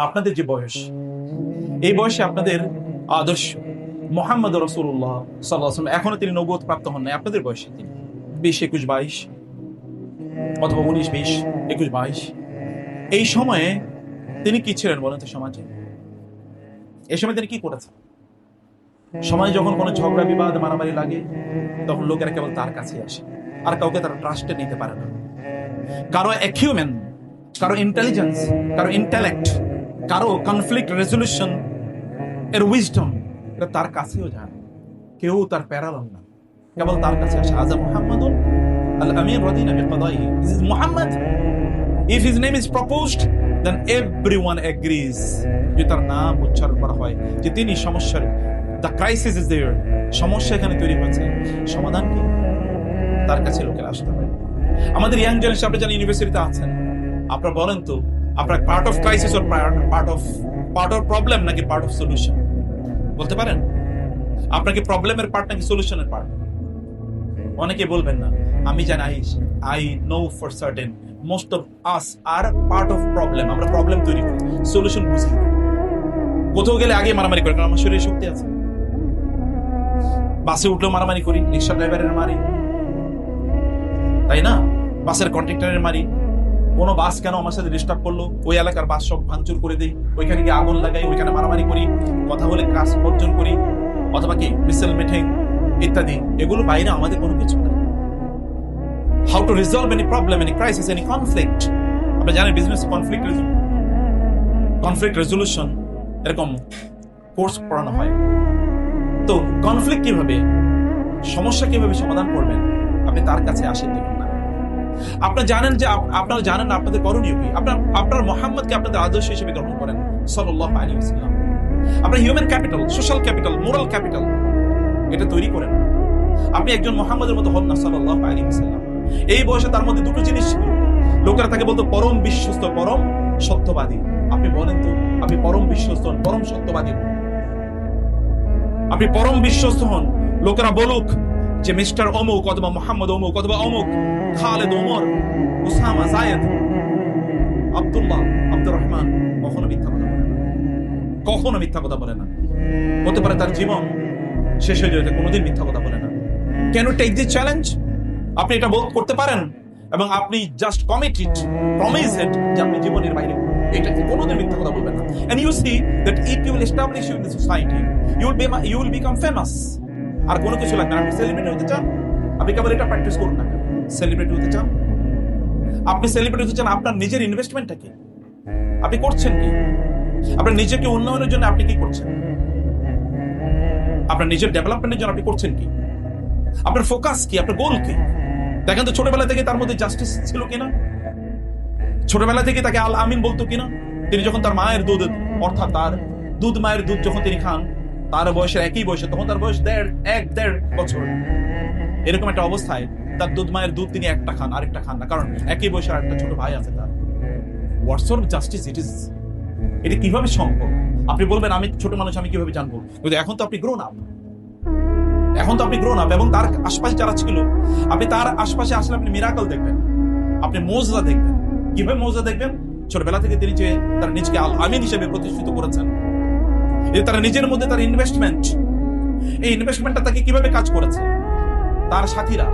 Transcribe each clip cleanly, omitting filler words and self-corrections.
আপনাদের যে বয়স, এই বয়সে আপনাদের আদর্শ মুহাম্মদ রাসূলুল্লাহ সাল্লাল্লাহু আলাইহি ওয়াসাল্লাম, এখনো তিনি নবুয়ত প্রাপ্ত হন নাই। আপনাদের বয়সে তিনি 20, 21, 22 অথবা 19, 20, 21, 22, এই সময়ে তিনি কি ছিলেন বলেন তো সমাজে? এই সময় তিনি কি করেছেন? সমাজে যখন কোনো ঝগড়া বিবাদ মারামারি লাগে, তখন লোকেরা কেবল তার কাছে আসে, আর কাউকে তারা ট্রাস্টে নিতে পারে না। কারো অ্যাকিউমেন্ট, কারো ইন্টেলিজেন্স, কারো ইন্টেলেক্ট, কারো কনফ্লিক্ট রেজলিউশন এর উইজডম, এটা তার কাছেও যায় না। কেউ তার প্যারালাল না, কেবল তার কাছে আসে। আযা মুহাম্মাদুন আল আমিন রাদিনা বিকদাইহি, this is Muhammad. If his name is proposed, then everyone agrees, যে তার নাম উচ্চারণ করা হয়, যে তিনি সমস্যার, দ্য ক্রাইসিস ইজ দেয়ার, সমস্যা এখানে তৈরি হয়েছে, সমাধান কি? তার কাছে লোকেরা আসতে হয়। আমাদের ইয়াং জেনারেশন, আপনি যারা ইউনিভার্সিটিতে আছেন, আপনারা বলেন তো, আপনার part of crisis or part of problem নাকি পার্ট অফ সলিউশন? বলতে পারেন? আপনাকে প্রবলেমের পার্ট নাকি সলিউশনের পার্ট? অনেকে বলবেন না। আমি জানি, I know for certain most of us are part of problem. আমরা প্রবলেম তৈরি করি, সলিউশন বুঝি। কোথাও গেলে আগে মারামারি করি, কারণ আমার শরীরে শক্তি আছে। বাসে উঠলেও মারামারি করি, রিক্সা ড্রাইভারের মারি, তাই না? বাসের কন্ট্রাক্টরের মারি। কোনো বাস কেন আমার সাথে ডিস্টার্ব করলো, ওই এলাকার বাস সব ভাঙচুর করে দিই, ওইখানে গিয়ে আগুন লাগাই, ওইখানে মারামারি করি, কথা বলে কাজ বর্জন করি, অথবা কি মিসেল মিটিং ইত্যাদি। এগুলো বাইরে আমাদের কোনো কিছু নেই। How to resolve any problem, any crisis, any conflict. আপনি জানেন বিজনেস কনফ্লিক্ট রেজলিউশন এরকম কোর্স পড়ানো হয়। তো কনফ্লিক্ট কিভাবে, সমস্যা কিভাবে সমাধান করবেন, আপনি তার কাছে আসেন দেখুন না। আপনারা জানেন যে আপনাদের করণীয় কি। আপনার মুহাম্মদকে আপনাদের আদর্শ হিসেবে গ্রহণ করেন সাল্লাল্লাহু আলাইহি ওয়াসাল্লাম। আপনার human capital, social capital, moral capital এটা তৈরি করেন। আপনি একজন মুহাম্মদের মতো হন না সাল্লাল্লাহু আলাইহি ওয়াসাল্লাম। এই বয়সে তার মধ্যে দুটো জিনিস ছিল। লোকেরা তাকে বলতো পরম বিশ্বস্ত, পরম সত্যবাদী। আপনি বলেন তো, আপনি পরম বিশ্বস্ত হন, পরম সত্যবাদী হন? আপনি পরম বিশ্বস্ত হন, লোকেরা বলুক যে মিস্টার অমুক অথবা মোহাম্মদ অমুক অথবা অমুক, খালেদ, ওমর, ওসামা, জায়েদ, আব্দুল্লাহ, আব্দুর রহমান কখনো মিথ্যা কথা বলে না, কখনো মিথ্যা কথা বলে না। হতে পারে তার জীবন শেষ হয়ে যেতে, কোনোদিন মিথ্যা কথা বলে না। Can you take this challenge? আপনি এটা করতে পারেন এবং আপনি জাস্ট কমিটেড, প্রমিসড যে আপনি জীবনের বাইরে এটা কোনোদিন মিথ্যা কথা বলবেন না। And you see that it will establish you in the society, you will become famous. আর কোনো কিছু লাগবে না। আপনি সেলিব্রিটি হতে চান, আপনি কেবল এটা প্র্যাকটিস করুন না। সেলিব্রিটি হতে চান, আপনি সেলিব্রিটি হতে চান, আপনার নিজের ইনভেস্টমেন্টটা কি, আপনি করছেন কি? আপনার নিজেকে উন্নয়নের জন্য আপনি কি করছেন? আপনার নিজের ডেভেলপমেন্টের জন্য আপনি করছেন কি? আপনার ফোকাস কি, আপনার গোল কি? দেখেন তো ছোটবেলা থেকে তার মধ্যে জাস্টিস ছিল কিনা, ছোটবেলা থেকে তাকে আল আমিন বলতো কিনা। তিনি যখন তার মায়ের দুধ, অর্থাৎ তার দুধ মায়ের দুধ যখন তিনি খান, তার বয়সের একই বয়সে, তখন তার বয়স 1.5 বছর, এরকম একটা অবস্থায় তার দুধ মায়ের দুধ তিনি একটা খান, আরেকটা খান না, কারণ একই বয়সের আরেকটা ছোট ভাই আছে তার। What sort of justice it is? এটা কিভাবে সম্ভব? আপনি বলবেন আমি ছোট মানুষ, আমি কিভাবে জানবো? কিন্তু এখন তো আপনি গ্রোন আপ, এবং তার আশপাশে যারা ছিল, আপনি তার আশপাশে আসলে আপনি মিরাকল দেখবেন, আপনি মোজা দেখবেন। কিভাবে মোজা দেখবেন? ছোটবেলা থেকে তিনি যে তার নিজকে আল আমিন হিসেবে প্রতিষ্ঠিত করেছেন, তার নিজের মধ্যে তার ইনভেস্টমেন্ট, এই ইনভেস্টমেন্টটা তাকে কিভাবে কাজ করেছে। তার সাথীরা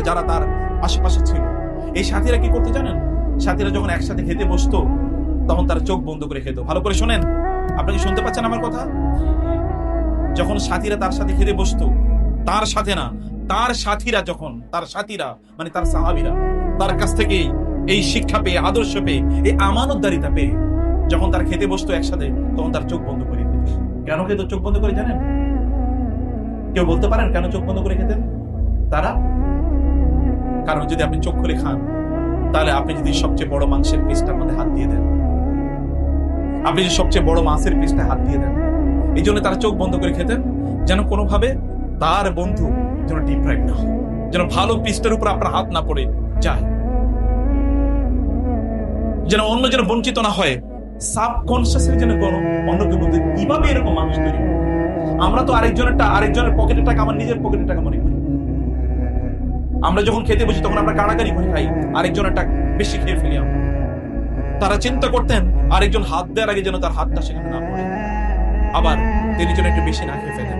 যারা তার আশেপাশে ছিল, এই সাথীরা কি করতে জানেন? সাথীরা যখন একসাথে খেতে বসতো, তখন তার চোখ বন্ধ করে খেত। ভালো করে শোনেন, আপনি কি শুনতে পাচ্ছেন আমার কথা? যখন সাথীরা তার সাথে খেতে বসতো, তার সাথে না, তার সাথীরা মানে তার সাহাবীরা তার কাছ থেকে এই শিক্ষা পেয়ে, আদর্শ পেয়ে, এই আমানতদারিতা পেয়ে যখন তার খেতে বসতো একসাথে, তখন তার চোখ বন্ধ করে দিত। কেন খেত চোখ বন্ধ করে জানেন? কেউ বলতে পারেন কেন চোখ বন্ধ করে খেতেন তারা? কারণ যদি আপনি চোখ খুলে খান, তাহলে আপনি যদি সবচেয়ে বড় মাংসের পিসটার মধ্যে হাত দিয়ে দেন, আপনি যদি সবচেয়ে বড় মাছের পিসটা হাত দিয়ে দেন, এই জন্য তারা চোখ বন্ধ করে খেতেন, যেন কোনোভাবে তার বন্ধু যেন ডিপ্রাইভ না হয়, যেন ভালো পিসটার উপর আপনার হাত না পড়ে যায়, যেন অন্য যেন বঞ্চিত না হয়। সাবকনসিয়াসলি যেন কোনো অন্যকে বলতে, কিভাবে এরকম মানুষ তৈরি? আমরা তো আরেকজনের পকেটের টাকা আমার নিজের পকেটের টাকা মনে করি। আমরা যখন খেতে বসি তখন আমরা কাড়াকাড়ি করে খাই, আরেকজনের টাকা বেশি খেয়ে ফেলি আমরা। তারা চিন্তা করতেন আরেকজন হাত দেওয়ার আগে যেন তার হাতটা সেখানে না পড়ে, আবার তিনি যেন একটু বেশি না খেয়ে ফেলেন।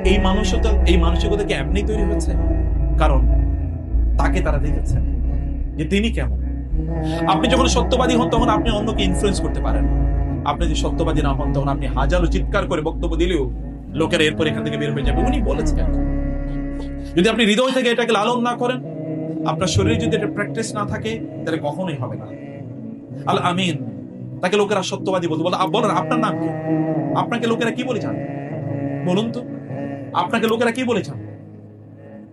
এই মানসিকতা কি এমনি তৈরি হচ্ছে? কারণ তাকে তারা দেখেছেন যে তিনি কেমন। আপনি যখন সত্যবাদী হন তখন আপনি অন্যকে ইনফ্লুয়েন্স করতে পারেন। আপনি যদি সত্যবাদী না হন তখন আপনি হাজারো চিৎকার করে বক্তব্য দিলেও লোকেরা এরপর এখান থেকে বের হয়ে যাবে, উনি বলেছেন। যদি আপনি হৃদয় থেকে এটাকে লালন না করেন, আপনার শরীরে যদি এটা প্র্যাকটিস না থাকে, তাহলে কখনোই হবে না। আল আমিন, তাকে লোকেরা সত্যবাদী বলতে বলেন। আপনার নাম কি? আপনাকে লোকেরা কি বলে চান বলুন তো? আপনাকে লোকেরা কি বলে চান?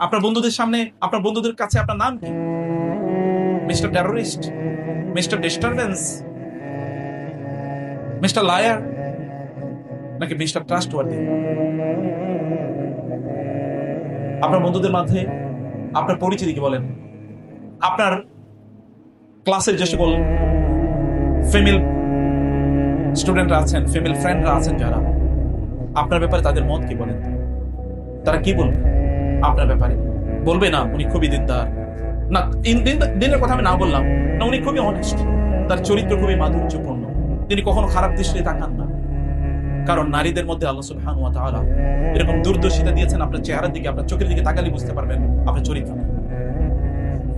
আপনার বন্ধুদের সামনে, আপনার বন্ধুদের কাছে আপনার নাম কি? Mister terrorist, mister disturbance, mister liar, নাকি মিস্টার ট্রাস্টওয়ার্দি? আপনার বন্ধুদের মাঝে আপনার পরিচিতি কি বলেন? আপনার ক্লাসের যে সকল ফিমেল স্টুডেন্টরা আছেন, ফিমেল ফ্রেন্ডরা আছেন, যারা আপনার ব্যাপারে তাদের মত কি বলেন? তারা কি বলবে আপনার ব্যাপারে? বলবে না উনি খুবই দিনদার, না দিনের কথা আমি না বললাম, না উনি খুবই অনেস্ট, তার চরিত্র খুবই মাধুর্যপূর্ণ, তিনি কখনো খারাপ দৃষ্টিতে তাকান না। কারণ নারীদের মধ্যে আল্লাহ সুবহানাহু ওয়া তাআলা এরকম দূরদর্শিতা দিয়েছেন, আপনার চেহারার দিকে, আপনার চোখের দিকে তাকালে বুঝতে পারবেন আপনার চরিত্র।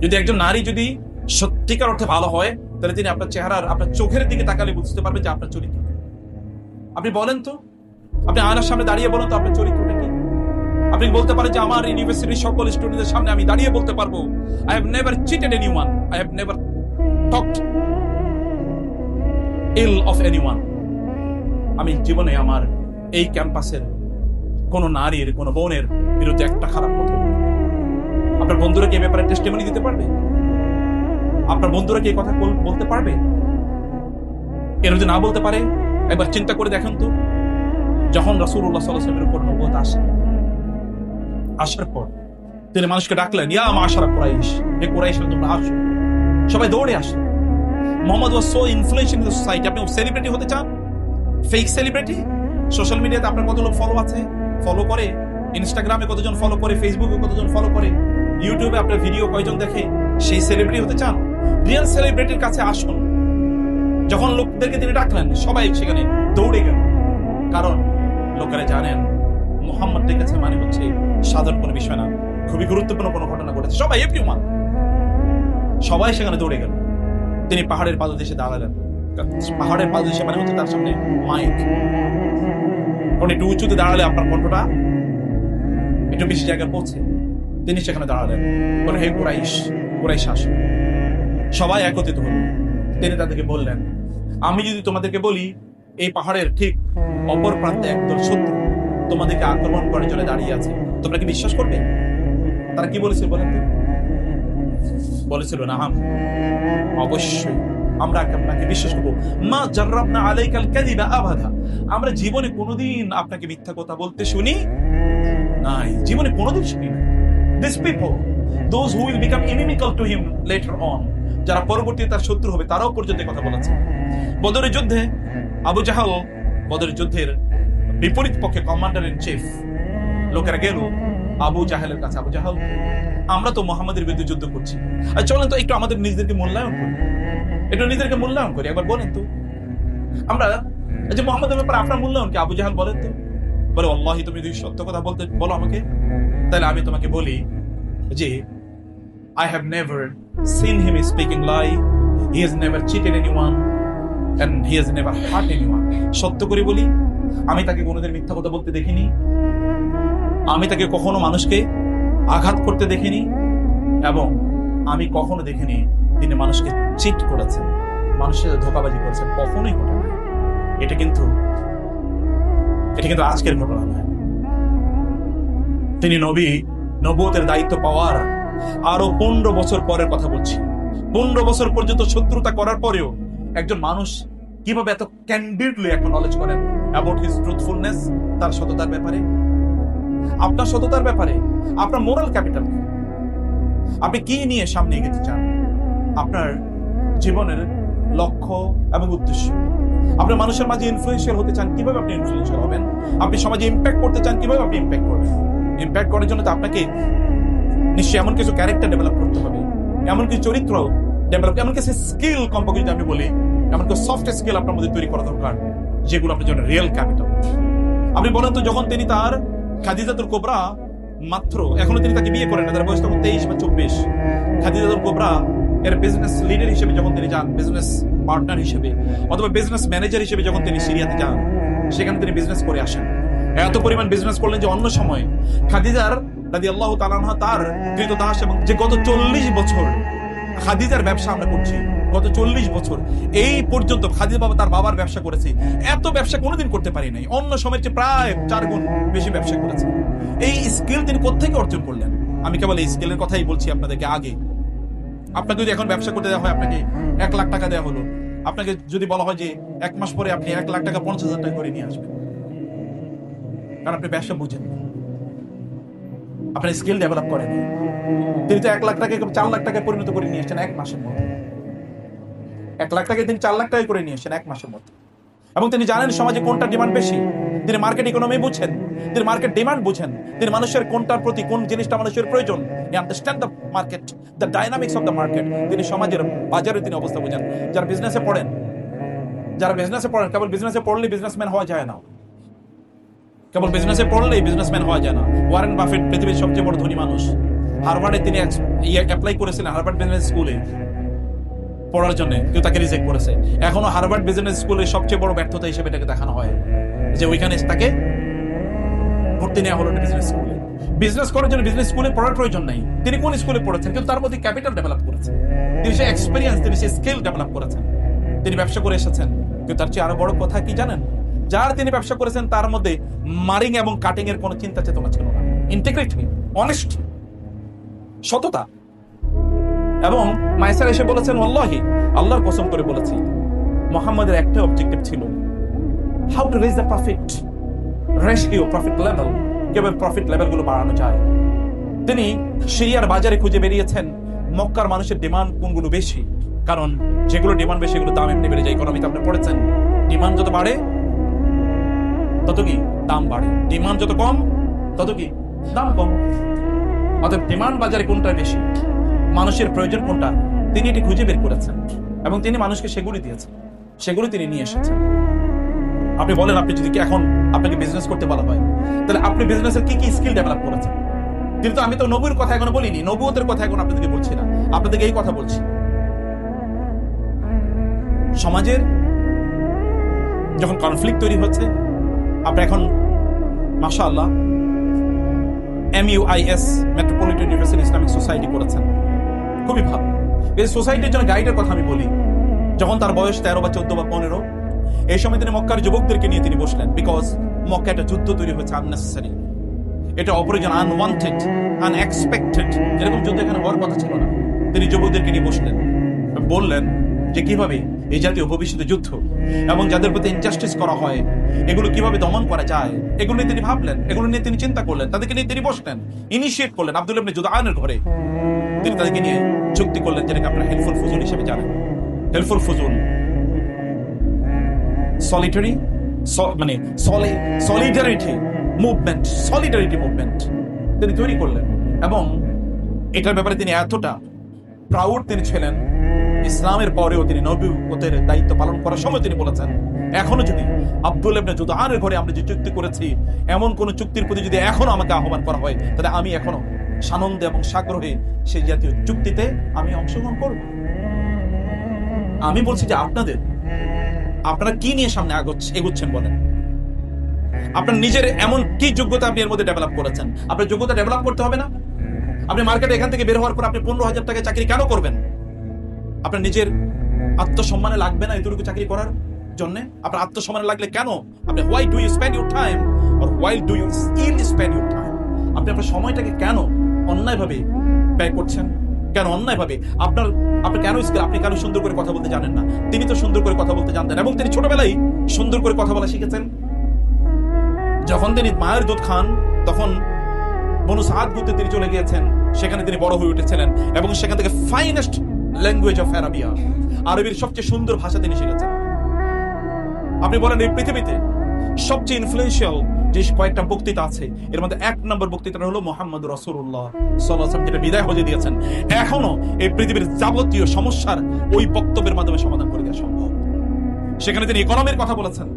যদি একজন নারী যদি সত্যিকার অর্থে ভালো হয়, তাহলে তিনি আপনার চেহারার, আপনার চোখের দিকে তাকালে বুঝতে পারবেন যে আপনার চরিত্র। আপনি বলেন তো, আপনি আয়নার সামনে দাঁড়িয়ে বলেন তো আপনার চরিত্রটা কি? আপনি বলতে পারেন যে আমার ইউনিভার্সিটির সকল স্টুডেন্টদের সামনে আমি দাঁড়িয়ে বলতে পারবো, I have never cheated anyone, I have never talked ill of anyone. আমি জীবনে আমার এই ক্যাম্পাসের কোন নারীর, কোন বোনের বিরুদ্ধে একটা খারাপ কথা। আপনার বন্ধুরা কি এই ব্যাপারে টেস্টিমনি দিতে পারবে? আপনার বন্ধুরা কি এই কথা বলতে পারবে? এর যদি না বলতে পারে, একবার চিন্তা করে দেখেন তো, যখন রাসূলুল্লাহ সাল্লাল্লাহু আলাইহি ওয়াসাল্লামের উপর নবুয়ত আসার পর তিনি মানুষকে ডাকলেন, ইয়া মাশারা কুরাইশ, হে কুরাইশরা তোমরা আসো। সবাই দৌড়ে আসে। Muhammad was so influential in the society. আপনি সেলিব্রিটি হতে চান? Fake celebrity? সোশ্যাল মিডিয়াতে আপনার কত লোক ফলো আছে, ফলো করে? ইনস্টাগ্রামে কতজন ফলো করে? ফেসবুকে কতজন ফলো করে? ইউটিউবে আপনার ভিডিও কয়জন দেখে? সেই সেলিব্রিটি হতে চান? রিয়েল সেলিব্রিটির কাছে আসুন। যখন লোকদেরকে তিনি ডাকলেন, সবাই সেখানে দৌড়ে গেল। কারণ লোকেরা জানেন মুহাম্মদ ডেকেছে মানে হচ্ছে সাধারণ কোনো বিষয় না, খুবই গুরুত্বপূর্ণ কোনো ঘটনা ঘটেছে। সবাই এভরিওয়ান, সবাই সেখানে দৌড়ে গেল। তিনি পাহাড়ের পাদদেশে দাঁড়ালেন। পাহাড়ের পাদদেশে মানে হচ্ছে তার সামনে মাইক, কারণ একটু উঁচুতে দাঁড়ালে আপনার কণ্ঠটা একটু বেশি জায়গায় পৌঁছে। তিনি সেখানে দাঁড়ালেন, বলে হে কুরাইশ, কুরাইশ আসো। সবাই একত্রিত হল। তিনি তাদেরকে বললেন, আমি যদি তোমাদেরকে বলি এই পাহাড়ের ঠিক অপর প্রান্তে একদল শত্রু তোমাদেরকে আক্রমণ করার জন্য দাঁড়িয়ে আছে, তোমরা কি বিশ্বাস করবে? তারা কি বলেছিল বলেন তো? বলেছিল, না অবশ্যই আমরা আপনাকে বিশ্বাস করবো। মা জাররাবনা আলাইকাল কাযিবা আবাদা, আমরা জীবনে কোনোদিন আপনাকে মিথ্যা কথা বলতে শুনি নাই, জীবনে কোনোদিন শুনি না। These people, those who will become inimical to him later on, যারা পরবর্তীতে তার শত্রু হবে, তারাও পর্যন্ত কথা বলেছে। বদরের যুদ্ধে আবু জাহাল, বদরের যুদ্ধের বিপরীত পক্ষে কমান্ডার ইন চিফ, লোকেরা গেল আবু জাহেলের কাছে, আবু জাহাল, আমরা তো মুহাম্মাদের বিরুদ্ধে যুদ্ধ করছি, আর চলেন তো একটু আমাদের নিজেদেরকে মূল্যায়ন করি, একটু নিজেদেরকে মূল্যায়ন করি, একবার বলেন তো আমরা যে মুহাম্মাদের ব্যাপারে আপনার মূল্যায়ন কি? আবু জাহাল বলেন তো, বলে আল্লাহি, তুমি যদি সত্য কথা বলতে বলো আমাকে, তাহলে আমি তোমাকে বলি যে I have never seen him speaking lie, he has never cheated anyone and he has never hurt anyone. সত্য করে বলি, আমি তাকে কোনোদিন মিথ্যা কথা বলতে দেখিনি, আমি তাকে কখনো মানুষকে আঘাত করতে দেখিনি, এবং আমি কখনো দেখিনি তিনি মানুষকে চিট করেছেন, মানুষের ধোঁকাবাজি করেছেন, কখনোই ঘটে না। এটা কিন্তু আজকের ঘটনা নয়। তিনি নবুয়তের দায়িত্ব পাওয়ার আরো 15 বছর পরের কথা বলছি। 15 বছর পর্যন্ত শত্রুতা করার পরেও একজন মানুষ কিভাবে এত ক্যান্ডিডলি এখন নলেজ করেন অ্যাবাউট হিজ ট্রুথফুলনেস, তার সততার ব্যাপারে, আপনার সততার ব্যাপারে, আপনার মোরাল ক্যাপিটাল কি, আপনি কি নিয়ে সামনে এগোতে চান, আপনার জীবনের লক্ষ্য এবং উদ্দেশ্য। আপনি মানুষের মাঝে ইনফ্লুয়েন্সিয়াল হতে চান, কিভাবে আপনি ইনফ্লুয়েন্সিয়াল হবেন? আপনি সমাজে ইম্প্যাক্ট করতে চান, কিভাবে আপনি ইম্প্যাক্ট করবেন? ইম্প্যাক্ট করার জন্য তো আপনাকে নিশ্চয়ই এমন কিছু ক্যারেক্টার ডেভেলপ করতে হবে, এমন কিছু চরিত্র ডেভেলপ, এমন কিছু স্কিল কমপক্ষে যদি আমি বলি এমনকি সফট স্কিল আপনার মধ্যে তৈরি করা দরকার, যেগুলো আপনার জন্য রিয়েল ক্যাপিটাল। আপনি বলেন তো, যখন তিনি তার খাদিজাতুল কুবরা মাত্র, এখনো তিনি তাকে বিয়ে করেন না, তার বয়স তখন 23 বা 24, খাদিজাতুল কুবরা এর বিজনেস লিডার হিসেবে যখন তিনি যান, বিজনেস পার্টনার হিসেবে অথবা বিজনেস ম্যানেজার হিসেবে যখন তিনি সিরিয়াতে যান, সেখানে তিনি বিজনেস করে আসেন। এত পরিমাণ বিজনেস করলেন যে অন্য সময় খাদিজার রাদিয়াল্লাহু তাআলা আনহা তার কৃতদাস, এবং যে গত 40 বছর খাদিজার ব্যবসা আমরা করছি, গত 40 বছর এই পর্যন্ত খাদিজা বাবা তার বাবার ব্যবসা করেছে, এত ব্যবসা কোনোদিন করতে পারি নাই, অন্য সময়ের চেয়ে প্রায় 4 গুণ বেশি ব্যবসা করেছে। এই স্কিল তিনি কোত্থেকে অর্জন করলেন? আমি কেবল এই স্কিলের কথাই বলছি আপনাদেরকে। আগে আপনাকে যদি এখন ব্যবসা করতে দেওয়া হয়, আপনাকে 1 লাখ টাকা দেওয়া হলো, আপনাকে যদি বলা হয় যে 1 মাস পরে আপনি 1 লাখ টাকা 50,000 টাকা করে নিয়ে আসবেন, কারণ আপনি ব্যবসা বুঝেন, আপনার স্কিল ডেভেলপ করেন। তিনি তো 1 লাখ টাকা 4 লাখ টাকায় পরিণত করে নিয়ে এসেছেন 1 মাসের মধ্যে। 1 লাখ টাকায় তিনি 4 লাখ টাকা করে নিয়ে এসেছেন 1 মাসের মধ্যে। এবং তিনি জানেন সমাজে কোনটা ডিমান্ড বেশি, তিনি মার্কেট ইকোনমি বুঝেন, তিনি মার্কেট ডিমান্ড বুঝেন, তিনি মানুষের কোনটার প্রতি কোন জিনিসটা মানুষের প্রয়োজন, he understand the market, the dynamics of the market. তিনি সমাজের বাজারে তিনি অবস্থা বুঝেন। যারা বিজনেসে পড়েন, কেবল বিজনেসে পড়লে বিজনেসম্যান হওয়া যায় না, কেবল বিজনেসে পড়লেই বিজনেসম্যান হওয়া যায় না। ওয়ারেন বাফেট পৃথিবীর সবচেয়ে বড় ধনী মানুষ, হার্ভার্ডে তিনি অ্যাপ্লাই করেছিলেন, হার্ভার্ড বিজনেস স্কুলে পড়ার জন্য, কেউ তাকে রিজেক্ট করেছে। এখনো হার্ভার্ড বিজনেস স্কুলের সবচেয়ে বড় ব্যর্থতা হিসেবে এটাকে দেখানো হয়, যে ওইখানে তাকে ভর্তি নেওয়া হলো বিজনেস স্কুলে। বিজনেস করার জন্য বিজনেস স্কুলে পড়ার প্রয়োজন নাই, তিনি কোন স্কুলে পড়েছেন, কিন্তু তার মধ্যে ক্যাপিটাল ডেভেলপ করেছেন, তিনি সেই এক্সপিরিয়েন্স, তিনি সেই স্কিল ডেভেলপ করেছেন, তিনি ব্যবসা করে এসেছেন। কিন্তু তার চেয়ে আরো বড় কথা কি জানেন? যার তিনি ব্যবসা করেছেন তার মধ্যে মারিং এবং কাটিং এর কোনো চিন্তা চেতনা ছিল না, ইন্টিগ্রিটি, অনেস্ট, সততা। এবং মাইসার এসে বলেছেন, ওয়াল্লাহি, আল্লাহর কসম করে বলেছি, মুহাম্মাদের একটা অবজেক্টিভ ছিল, how to raise the profit ratio, profit level, কিভাবে প্রফিট লেভেল গুলো বাড়ানো যায়। তিনি সিরিয়ার বাজারে খুঁজে বেরিয়েছেন মক্কার মানুষের ডিমান্ড কোনগুলো বেশি, কারণ যেগুলো ডিমান্ড বেশি সেগুলো দাম এমনি বেড়ে যায়। ইকোনমিতে আপনি পড়েছেন, ডিমান্ড যত বাড়ে তত কি দাম বাড়ে, ডিমান্ড যত কম তত কি দাম কম। অতএব ডিমান্ড বাজারে কোনটা বেশি, মানুষের প্রয়োজন কোনটা, তিনি এটি খুঁজে বের করেছেন এবং তিনি মানুষকে সেগুলি দিয়েছেন, সেগুলি তিনি নিয়ে এসেছেন। আপনি বলেন, আপনি যদি এখন আপনাকে বিজনেস করতে বলা হয়, তাহলে আপনি বিজনেসের কি কি স্কিল ডেভেলপ করেছেন? কিন্তু আমি তো নবুর কথা এখনো বলিনি, নবুয়তের কথা এখন আপনাদেরকে বলছি না, আপনাদেরকে এই কথা বলছি। সমাজের যখন কনফ্লিক্ট তৈরি হচ্ছে, আপনি এখন মাশাআল্লাহ MUIS metropolitan university Islamic society করেছেন, খুবই ভালো। এই সোসাইটির জন্য গাইডের কথা আমি বলি, যখন তার বয়স 13 বা 14 বা 15, এই সময় তিনি মক্কার যুবকদেরকে নিয়ে তিনি বসলেন, বিকজ মক্কা একটা যুদ্ধ তৈরি হয়েছে আননেসেসারি, এটা অপরিজন, আনওয়ান্টেড, আনএক্সপেক্টেড, যেরকম যুদ্ধ এখানে হওয়ার কথা ছিল না। তিনি যুবকদেরকে নিয়ে বসলেন, বললেন যে কিভাবে এই জাতীয় ভবিষ্যতে যুদ্ধ এবং যাদের প্রতি ইনজাস্টিস করা হয় এগুলো কিভাবে দমন করা যায়, এগুলো নিয়ে তিনি ভাবলেন, এগুলো নিয়ে তিনি চিন্তা করলেন, তাদেরকে নিয়ে তিনি বসলেন, ইনিশিয়েট করলেন। আব্দুল্লাহ ইবনে জুদআনের ঘরে তিনি তাদেরকে নিয়ে চুক্তি করলেন, যেটাকে আপনারা হেলফুল ফুজুল হিসেবে জানেন। হেলফুল ফুজুল সলিটারি, মানে সলিডারিটি মুভমেন্ট তিনি তৈরি করলেন। এবং এটার ব্যাপারে তিনি এতটা প্রাউড তিনি ছিলেন, ইসলামের পরেও তিনি নবুয়তের দায়িত্ব পালন করার সময় তিনি বলেছেন, এখনো যদি আব্দুল্লাহ ইবনে জুদআনের ঘরে আমরা যে চুক্তি করেছি, এমন কোন চুক্তির প্রতি যদি এখনো আমাকে আহ্বান করা হয়, তাহলে আমি এখনো সানন্দে এবং সাগ্রহে সেই জাতীয় চুক্তিতে আমি অংশগ্রহণ করব। আমি বলছি যে আপনারা কি নিয়ে সামনে এগোচ্ছেন বলেন? আপনার নিজের এমন কি যোগ্যতা আপনি এর মধ্যে ডেভেলপ করেছেন? আপনার যোগ্যতা ডেভেলপ করতে হবে না? আপনি মার্কেটে এখান থেকে বের হওয়ার পর আপনি 15,000 টাকায় চাকরি কেন করবেন? আপনার নিজের আত্মসম্মানে লাগবে না এতটুকু চাকরি করার জন্য? আপনার আত্মসম্মানে লাগলে কেন আপনি why do you spend your time or why do you still spend your time? আপনি আপনার সময়টাকে কেন অন্যায়ভাবে ব্যয় করছেন? কেন অন্যায়ভাবে আপনি কেন সুন্দর করে কথা বলতে জানেন না? তিনি তো সুন্দর করে কথা বলতে জানতেন এবং তিনি ছোটবেলায় সুন্দর করে কথা বলা শিখেছেন। যখন তিনি মায়ের দুধ খান তখন বনু সাদ গোত্রে তিনি চলে গিয়েছেন, সেখানে তিনি বড় হয়ে উঠেছিলেন এবং সেখান থেকে ফাইনেস্ট ল্যাঙ্গুয়েজ অফ আরাবিয়া, আরবির সবচেয়ে সুন্দর ভাষা তিনি শিখেছেন। আপনি বলেন এই পৃথিবীতে সবচেয়ে ইনফ্লুয়েন্সিয়াল যে কয়েকটা বক্তৃতা আছে, এর মধ্যে 1 নম্বর বক্তৃতাটা হলো মুহাম্মদ রাসূলুল্লাহ সাল্লাল্লাহু আলাইহি ওয়াসাল্লাম, যেটা বিদায় হজে দিয়েছেন। এখনো এই পৃথিবীর যাবতীয় সমস্যার ওই বক্তব্যের মাধ্যমে সমাধান করে দেওয়া সম্ভব। সেখানে তিনি ইকোনমির কথা বলেছেন,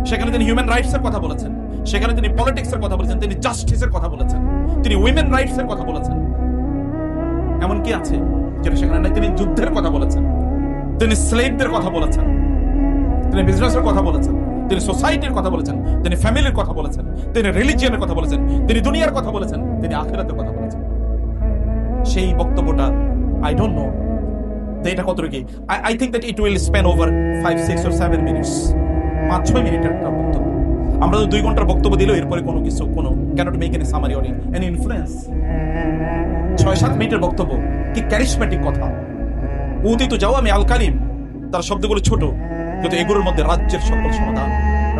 সেখানে তিনি হিউম্যান রাইটস এর কথা বলেছেন, সেখানে তিনি পলিটিক্স এর কথা বলেছেন, তিনি জাস্টিসের কথা বলেছেন, তিনি উইমেন রাইটস এর কথা বলেছেন। এমন কি আছে যেটা সেখানে নাই? তিনি যুদ্ধের কথা বলেছেন, তিনি স্লেভদের কথা বলেছেন, তিনি বিজনেসের কথা বলেছেন, তিনি সোসাইটির কথা বলেছেন, তিনি ফ্যামিলির কথা বলেছেন, তিনি রিলিজিয়নের কথা বলেছেন, তিনি দুনিয়ার কথা বলেছেন, তিনি আখিরাতের কথা বলেছেন। সেই বক্তব্যটা আই ডোন্ট নো এটা কতটুকু। I think that it will Spain over 5, 6 or 7 minutes, 5-6 মিনিটের একটা বক্তব্য। আমরা তো 2 ঘন্টার বক্তব্য দিলেও এরপরে কোনো কিছু cannot make any summary or any influence. 6-7 মিনিটের বক্তব্য, কি ক্যারিসমেটিক কথা। উদিত যাও আমি আল কালিম, তার শব্দগুলো ছোট, কিন্তু এগুলোর মধ্যে রাজ্যের সকল সমাধান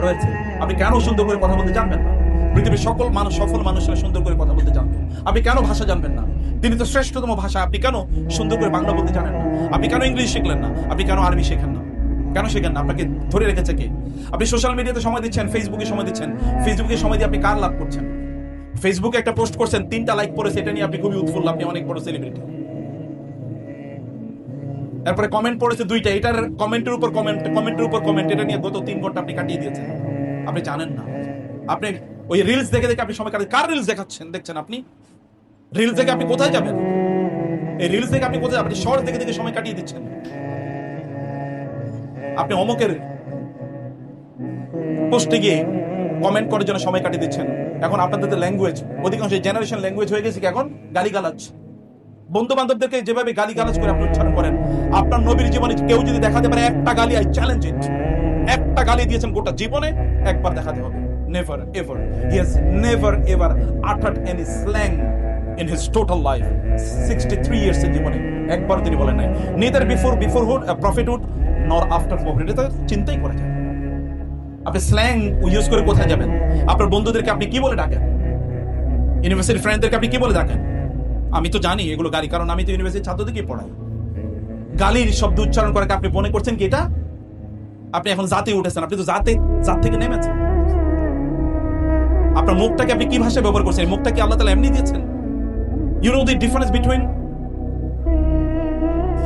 রয়েছে। আপনি কেন সুন্দর করে কথা বলতে জানবেন না? পৃথিবীর সকল মানুষ, সফল মানুষরা সুন্দর করে কথা বলতে জানতো। আপনি কেন ভাষা জানবেন না? তিনি তো শ্রেষ্ঠতম ভাষা। আপনি কেন সুন্দর করে বাংলা বলতে জানেন না? আপনি কেন ইংলিশ শিখলেন না? আপনি কেন আরবি শেখেন না? কেন শেখেন না? আপনাকে ধরে রেখেছে কে? আপনি সোশ্যাল মিডিয়াতে সময় দিচ্ছেন, ফেসবুকে সময় দিচ্ছেন, ফেসবুকে সময় দিয়ে আপনি কার লাভ করছেন? ফেসবুকে একটা পোস্ট করছেন, 3টা লাইক পড়েছে, এটা নিয়ে আপনি খুবই উৎফুল্ল, আপনি অনেক বড় সেলিব্রিটি। তারপরে কমেন্ট পড়েছে 2টা, এটার কমেন্টের উপর কমেন্ট, এটা নিয়ে গত 3 ঘন্টা আপনি কাটিয়ে দিয়েছেন। আপনি জানেন না, আপনি ওই রিলস দেখে দেখে আপনি সময় কাটাচ্ছেন। কার রিলস দেখছেন আপনি? রিলস দেখে আপনি কোথায় যাবেন? এই রিলস দেখে আপনি কোথায়? আপনি শর্ট দেখে দেখে সময় কাটিয়ে দিচ্ছেন। আপনি অমুকের পোস্টে গিয়ে কমেন্ট করার জন্য সময় কাটিয়ে দিচ্ছেন। এখন আপনাদের ল্যাঙ্গুয়েজ, অধিকাংশ জেনারেশন ল্যাঙ্গুয়েজ হয়ে গেছে কি এখন? গালিগালাজ। বন্ধু বান্ধবদেরকে যেভাবে গালিগালাজ করে আপনি উচ্চারণ করেন, আপনার নবীর জীবনে কেউ যদি দেখাতে পারে একটা গালি, আই চ্যালেঞ্জ ইট, একটা গালি দিয়েছেন গোটা জীবনে, একবার দেখাতে হবে। Never ever, he has never ever uttered any slang in his total life, 63 years এর জীবনে একবার তিনি বলেন নাই। neither beforehood prophethood nor after prophethood। এটা চিন্তাই করা যায়। আপনি স্ল্যাং ইউজ করে কোথায় যাবেন? আপনার বন্ধুদেরকে আপনি কি বলে ডাকেন? ইউনিভার্সিটি ফ্রেন্ডদেরকে আপনি কি বলে ডাকেন? আমি তো জানি এগুলো গালি, কারণ আমি তো ইউনিভার্সিটির ছাত্রদেরকে পড়াই। গালির শব্দ উচ্চারণ করে আপনি মনে করছেন কি এটা? আপনি এখন জাতে উঠেছেন, আপনি তো জাত থেকে নেমেছেন। আপনার মুখটাকে আপনি কি ভাষায় ব্যবহার করছেন? মুখটা কি আল্লাহ তাআলা এমনি দিয়েছেন? You know the difference between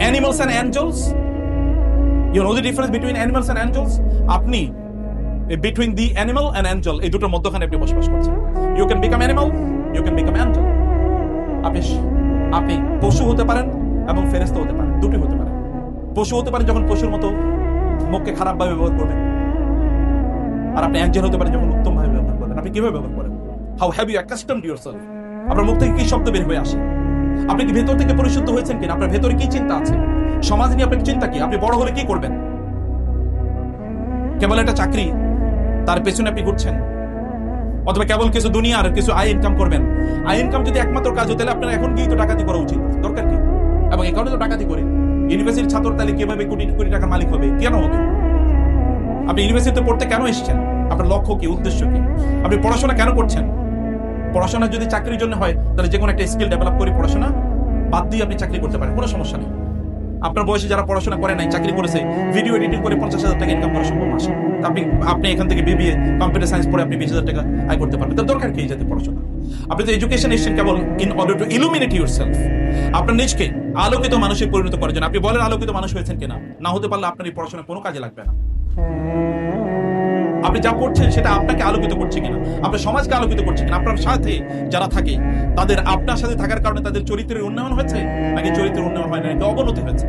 animals and angels? You know the difference between animals and angels? আপনি between the animal and angel, এই দুটোর মধ্যখানে আপনি বসবাস করছেন। You can become animal, you can become angel। আপনি পশু হতে পারেন এবং ফেরেশতা হতে পারেন, দুটি হতে পারেন। পশু হতে পারেন যখন পশুর মতো মুখকে খারাপভাবে ব্যবহার করবেন, আর আপনি অ্যাঞ্জেল হতে পারেন যখন উত্তমভাবে ব্যবহার করবেন। আপনি কিভাবে ব্যবহার করেন? How have you accustomed yourself? আপনার মুখ থেকে কি শব্দ বের হয়ে আসে? আপনি কি ভেতর থেকে পরিশুদ্ধ হয়েছেন কিনা? আপনার ভেতরে কি চিন্তা আছে? সমাজ নিয়ে আপনার চিন্তা কি? আপনি বড় হলে কি করবেন? কেবল একটা চাকরি, তার পেছনে আপনি ঘুরছেন, অথবা কেবল কিছু দুনিয়ার কিছু আয় ইনকাম করবেন? আয় ইনকাম যদি একমাত্র কাজ হতো, তাহলে আপনার এখন গিয়ে তো ডাকাতি করা উচিত। দরকার কি? এবং এই কারণে তো ডাকাতি করে ইউনিভার্সিটির ছাত্র তাহলে কিভাবে কোটি কোটি টাকার মালিক হবে? কেন হবে? আপনি ইউনিভার্সিটিতে পড়তে কেন এসেছেন? আপনার লক্ষ্য কি, উদ্দেশ্য কি? আপনি পড়াশোনা কেন করছেন? পড়াশোনা যদি চাকরির জন্য হয়, তাহলে যে কোনো একটা স্কিল ডেভেলপ করে পড়াশোনা বাদ দিয়ে আপনি চাকরি করতে পারেন, কোনো সমস্যা নেই। আপনার বয়সে যারা পড়াশোনা করে নাই, চাকরি করেছে, ভিডিও এডিটিং করে 50,000 টাকা ইনকাম করা সম্ভব মাসে। আপনি এখান থেকে বিবিএ কম্পিউটার সায়েন্স পড়ে আপনি 20,000 টাকা আয় করতে পারবেন। তার দরকার কি এই জাতীয় পড়াশোনা? আপনি তো এডুকেশন এসেছেন কেবল in order to illuminate yourself, আপনার নিজকে আলোকিত মানুষে পরিণত করার জন্য। আপনি বলেন আলোকিত মানুষ হয়েছেন কিনা? না হতে পারলে আপনার এই পড়াশোনা কোনো কাজে লাগবে না। আপনি যা করছেন সেটা আপনাকে আলোকিত করছে কিনা, আপনার সমাজকে আলোকিত করছে কিনা, আপনার সাথে যারা থাকে তাদের আপনার সাথে থাকার কারণে তাদের চরিত্রের উন্নয়ন হয়েছে নাকি চরিত্রের উন্নয়ন হয় না, নাকি অবনতি হয়েছে?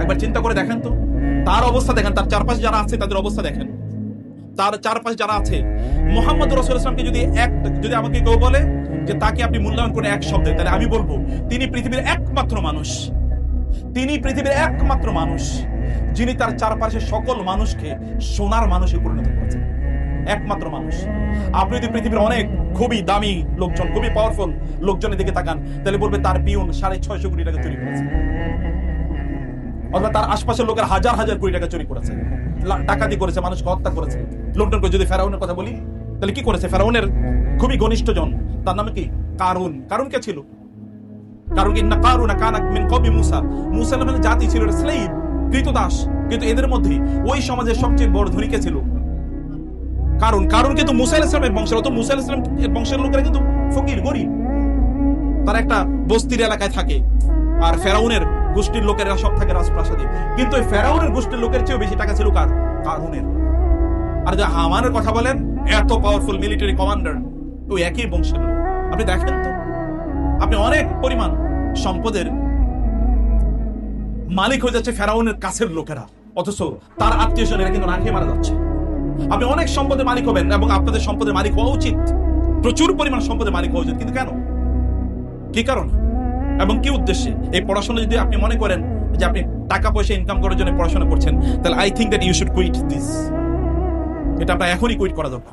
একবার চিন্তা করে দেখেন তো, তার অবস্থা দেখেন, তার চারপাশে যারা আছে তাদের অবস্থা দেখেন। তার চারপাশে যারা আছে, মুহাম্মদ রাসূলুল্লাহ সাল্লাল্লাহু আলাইহি ওয়াসাল্লামকে যদি আমাকে কেউ বলে যে তাকে আপনি মূল্যায়ন করে এক শব্দে, তাহলে আমি বলবো তিনি পৃথিবীর একমাত্র মানুষ, তিনি পৃথিবীর একমাত্র মানুষ যিনি তার চারপাশের সকল মানুষকে সোনার মানুষে পরিণত করেছেন। একমাত্র মানুষ। আপনি যদি পৃথিবীর অনেক খুবই দামি লোকজন, খুবই পাওয়ারফুল লোকজনের দিকে তাকান, তাহলে বলবে তার পিয়ন 650 কোটি টাকা চুরি করেছে, অথবা তার আশপাশের লোকের হাজার হাজার কোটি টাকা চুরি করেছে, ডাকাতি করেছে, মানুষকে হত্যা করেছে, লুণ্ঠন করে। যদি ফেরাউনের কথা বলি, তাহলে কি করেছে? ফেরাউনের খুবই ঘনিষ্ঠ জন, তার নামে কি? কারুন। কারুন কে ছিল? কারণ ইন্না কারুনা কানা মিন কওমি মুসা, মুসা নামের জাতি ছিল স্লেভ, কৃতদাস। কিন্তু এদের মধ্যে ওই সমাজের সবচেয়ে বড় ধনী কে ছিল? কারণ। কারণ কিন্তু মুসা আলাইহিস সালামের বংশের, অত মুসা আলাইহিস সালামের বংশের লোকেরা কিন্তু ফকির, গরিব, তারা একটা বস্তির এলাকায় থাকে। আর ফেরাউনের গোষ্ঠীর লোকেরা সব থাকে রাজপ্রাসাদে, কিন্তু ওই ফেরাউনের গোষ্ঠীর লোকের চেয়েও বেশি টাকা ছিল কার? কারুনের। আর যে হামানের কথা বলেন, এত পাওয়ারফুল মিলিটারি কমান্ডার, ওই একই বংশের লোক। আপনি দেখেন তো, আপনি অনেক পরিমাণ সম্পদের মালিক হয়ে যাচ্ছে ফেরাউনের কাছের লোকেরা, অথচ তার আত্মীয় স্বজনেরা কিন্তু না খেয়ে মারা যাচ্ছে। আপনি অনেক সম্পদের মালিক হবেন এবং আপনাদের সম্পদের মালিক হওয়া উচিত, প্রচুর পরিমাণ সম্পদের মালিক হওয়া উচিত, কিন্তু কেন, কি কারণ এবং কি উদ্দেশ্যে? এই পড়াশোনা যদি আপনি মনে করেন যে আপনি টাকা পয়সা ইনকাম করার জন্য পড়াশোনা করছেন, তাহলে I think that you should quit this. এটা আপনার এখনই কুইট করা দরকার।